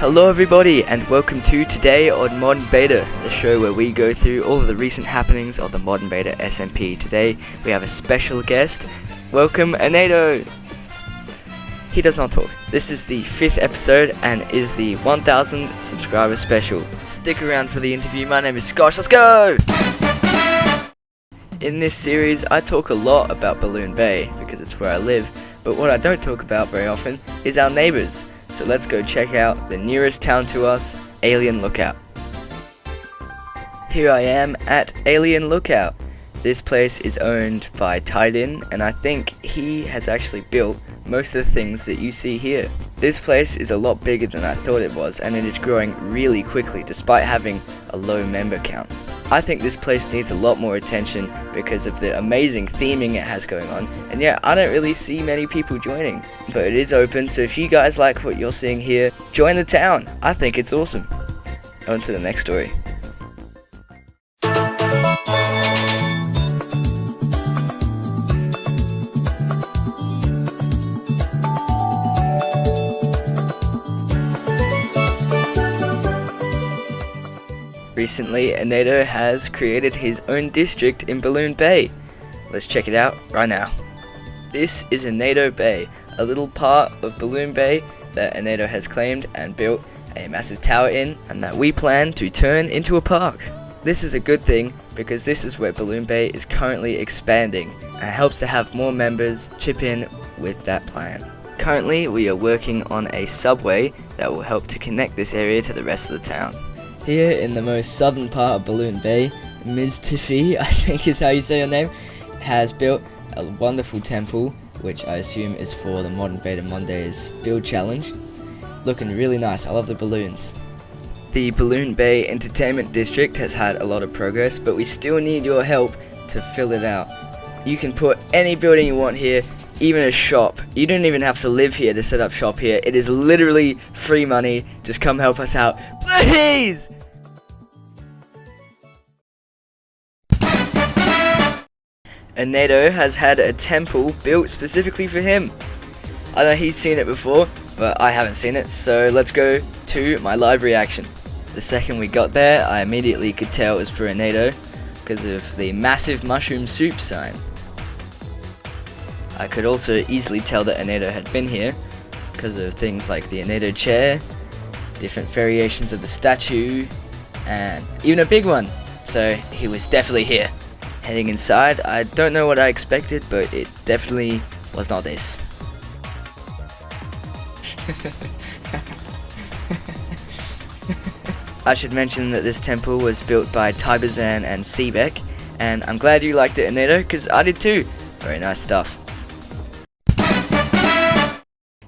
Hello everybody and welcome to Today on Modern Beta, the show where we go through all of the recent happenings of the Modern Beta SMP. Today we have a special guest. Welcome ANEDO! He does not talk. This is the 5th episode and is the 1000 subscriber special. Stick around for the interview. My name is Scotch. Let's go! In this series I talk a lot about Balloon Bay because it's where I live, but what I don't talk about very often is our neighbours. So let's go check out the nearest town to us, Alien Lookout. Here I am at Alien Lookout. This place is owned by Tidin, and I think he has actually built most of the things that you see here. This place is a lot bigger than I thought it was, and it is growing really quickly despite having a low member count. I think this place needs a lot more attention because of the amazing theming it has going on, and yeah, I don't really see many people joining, but it is open, so if you guys like what you're seeing here, join the town. I think it's awesome. On to the next story. Recently, ANEDO has created his own district in Balloon Bay. Let's check it out right now. This is ANEDO Bay, a little part of Balloon Bay that ANEDO has claimed and built a massive tower in, and that we plan to turn into a park. This is a good thing because this is where Balloon Bay is currently expanding and helps to have more members chip in with that plan. Currently, we are working on a subway that will help to connect this area to the rest of the town. Here in the most southern part of Balloon Bay, Ms. Tiffy, I think is how you say her name, has built a wonderful temple, which I assume is for the Modern Beta Mondays build challenge. Looking really nice, I love the balloons. The Balloon Bay Entertainment District has had a lot of progress, but we still need your help to fill it out. You can put any building you want here, even a shop. You don't even have to live here to set up shop here. It is literally free money. Just come help us out, please! ANEDO has had a temple built specifically for him. I know he's seen it before, but I haven't seen it, so let's go to my live reaction. The second we got there, I immediately could tell it was for ANEDO because of the massive mushroom soup sign. I could also easily tell that ANEDO had been here because of things like the ANEDO chair, different variations of the statue, and even a big one. So he was definitely here. Heading inside, I don't know what I expected, but it definitely was not this. I should mention that this temple was built by Tybazan and Seebeck, and I'm glad you liked it, ANEDO, because I did too. Very nice stuff.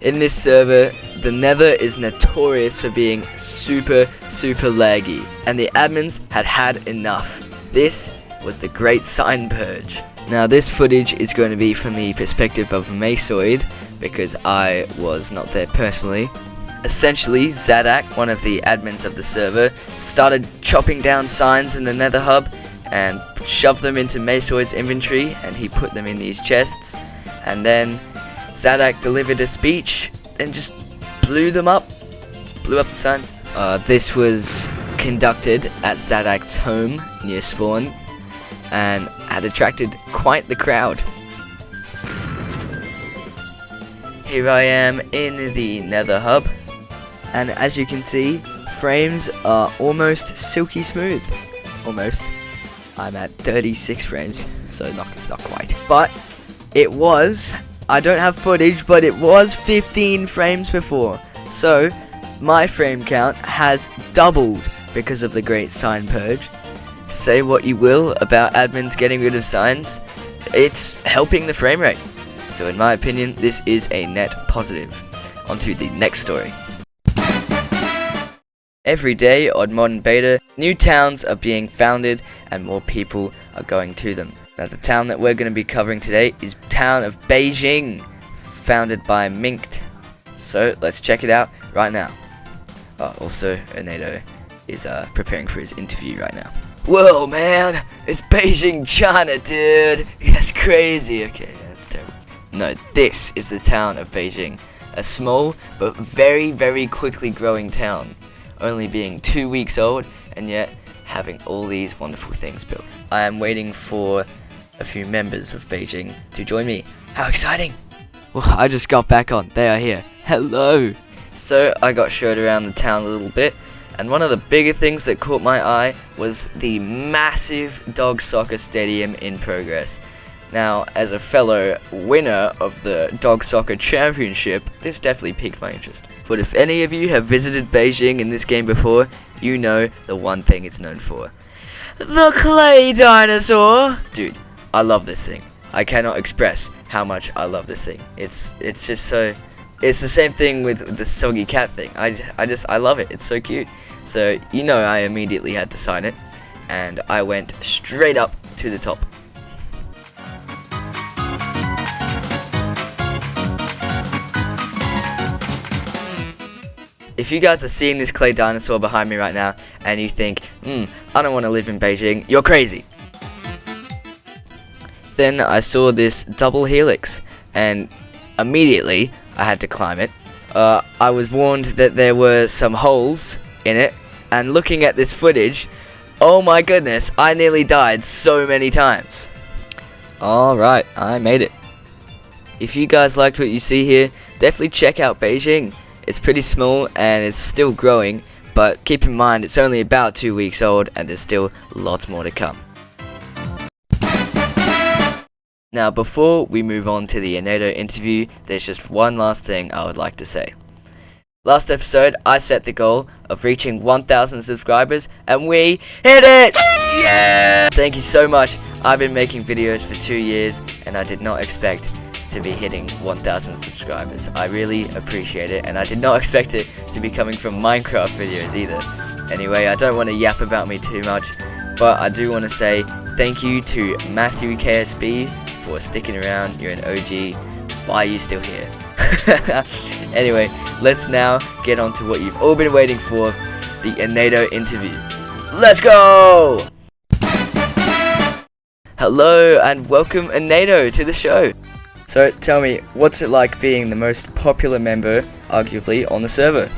In this server, the Nether is notorious for being super laggy, and the admins had enough. This was the Great Sign Purge. Now this footage is going to be from the perspective of Masoid, because I was not there personally. Essentially, Zadak, one of the admins of the server, started chopping down signs in the Nether hub and shoved them into Masoid's inventory, and he put them in these chests, and then Zadak delivered a speech and just blew them up. Just blew up the signs. This was conducted at Zadak's home near spawn and had attracted quite the crowd. Here I am in the Nether hub, and as you can see, frames are almost silky smooth. Almost. I'm at 36 frames, so not quite. But it was, I don't have footage, but it was 15 frames before. So my frame count has doubled because of the Great Sign Purge. Say what you will about admins getting rid of signs, it's helping the frame rate. So in my opinion, this is a net positive. On to the next story. Every day on Modern Beta, new towns are being founded and more people are going to them. Now the town that we're going to be covering today is the town of Beijing, founded by Minkt. So let's check it out right now. Also, ANEDO is preparing for his interview right now. Whoa, man, it's Beijing, China, dude. That's crazy. Okay, that's terrible. No, this is the town of Beijing, a small but very, very quickly growing town, only being 2 weeks old and yet having all these wonderful things built. I am waiting for a few members of Beijing to join me. How exciting! Well, I just got back on. They are here. Hello! So I got showed around the town a little bit, and one of the bigger things that caught my eye was the massive dog soccer stadium in progress. Now, as a fellow winner of the dog soccer championship, this definitely piqued my interest. But if any of you have visited Beijing in this game before, you know the one thing it's known for. The clay dinosaur! Dude, I love this thing. I cannot express how much I love this thing. It's just so... It's the same thing with the soggy cat thing. I love it. It's so cute. So, you know, I immediately had to sign it, and I went straight up to the top. If you guys are seeing this clay dinosaur behind me right now, and you think, I don't want to live in Beijing, you're crazy. Then I saw this double helix, and immediately I had to climb it. I was warned that there were some holes in it, and looking at this footage, oh my goodness, I nearly died so many times. Alright, I made it. If you guys liked what you see here, definitely check out Beijing. It's pretty small and it's still growing, but keep in mind it's only about 2 weeks old and there's still lots more to come. Now, before we move on to the ANEDO interview, there's just one last thing I would like to say. Last episode, I set the goal of reaching 1,000 subscribers, and we hit it! Yeah! Thank you so much. I've been making videos for 2 years, and I did not expect to be hitting 1,000 subscribers. I really appreciate it, and I did not expect it to be coming from Minecraft videos either. Anyway, I don't want to yap about me too much, but I do want to say thank you to Matthew KSB for sticking around. You're an OG. Why are you still here? Anyway, let's now get on to what you've all been waiting for, the ANEDO interview. Let's go! Hello and welcome ANEDO to the show. So tell me, what's it like being the most popular member, arguably, on the server?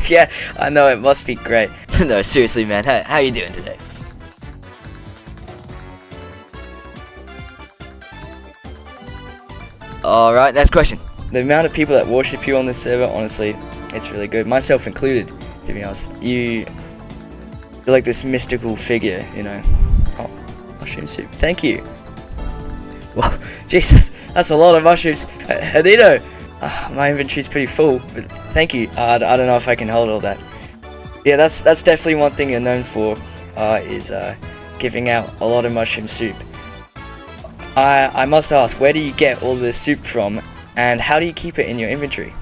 Yeah, I know, it must be great. No, seriously man, how you doing today? Alright, next question. The amount of people that worship you on this server, honestly, it's really good. Myself included, to be honest. You're like this mystical figure, you know. Oh, mushroom soup. Thank you. Well, Jesus, that's a lot of mushrooms. ANEDO, my inventory's pretty full, but thank you. I don't know if I can hold all that. Yeah, that's definitely one thing you're known for, is giving out a lot of mushroom soup. I must ask, where do you get all this soup from, and how do you keep it in your inventory?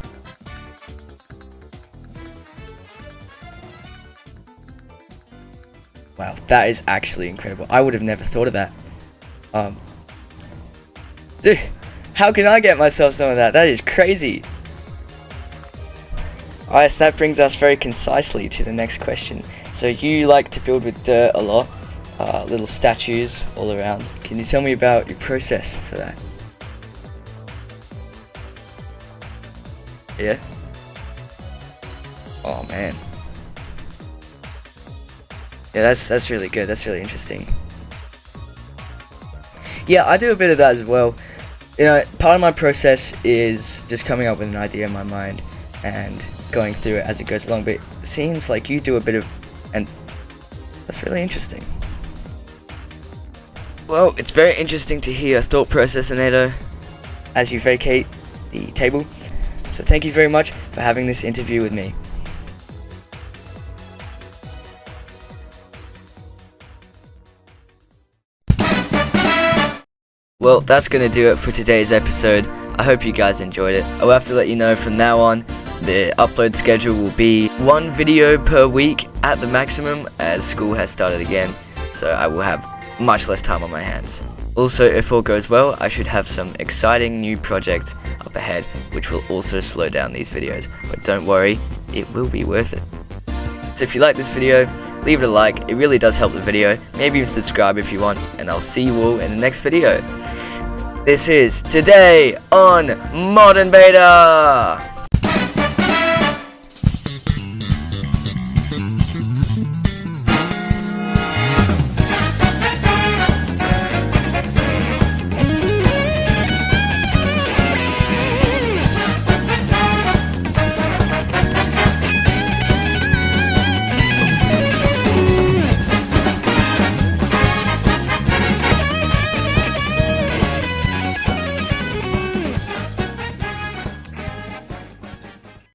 Wow, that is actually incredible. I would have never thought of that. Dude, how can I get myself some of that? That is crazy. Alright, so that brings us very concisely to the next question. So you like to build with dirt a lot, little statues all around. Can you tell me about your process for that? Yeah? Oh man. Yeah, that's really good. That's really interesting. Yeah, I do a bit of that as well. You know, part of my process is just coming up with an idea in my mind and going through it as it goes along, but it seems like you do a bit of, and that's really interesting. Well, it's very interesting to hear your thought process, ANEDO, as you vacate the table. So thank you very much for having this interview with me. Well, that's going to do it for today's episode. I hope you guys enjoyed it. I'll have to let you know from now on, the upload schedule will be 1 video per week at the maximum, as school has started again, so I will have much less time on my hands. Also, if all goes well, I should have some exciting new projects up ahead, which will also slow down these videos, but don't worry, it will be worth it. So if you like this video, leave it a like, it really does help the video. Maybe even subscribe if you want, and I'll see you all in the next video. This is Today on Modern Beta!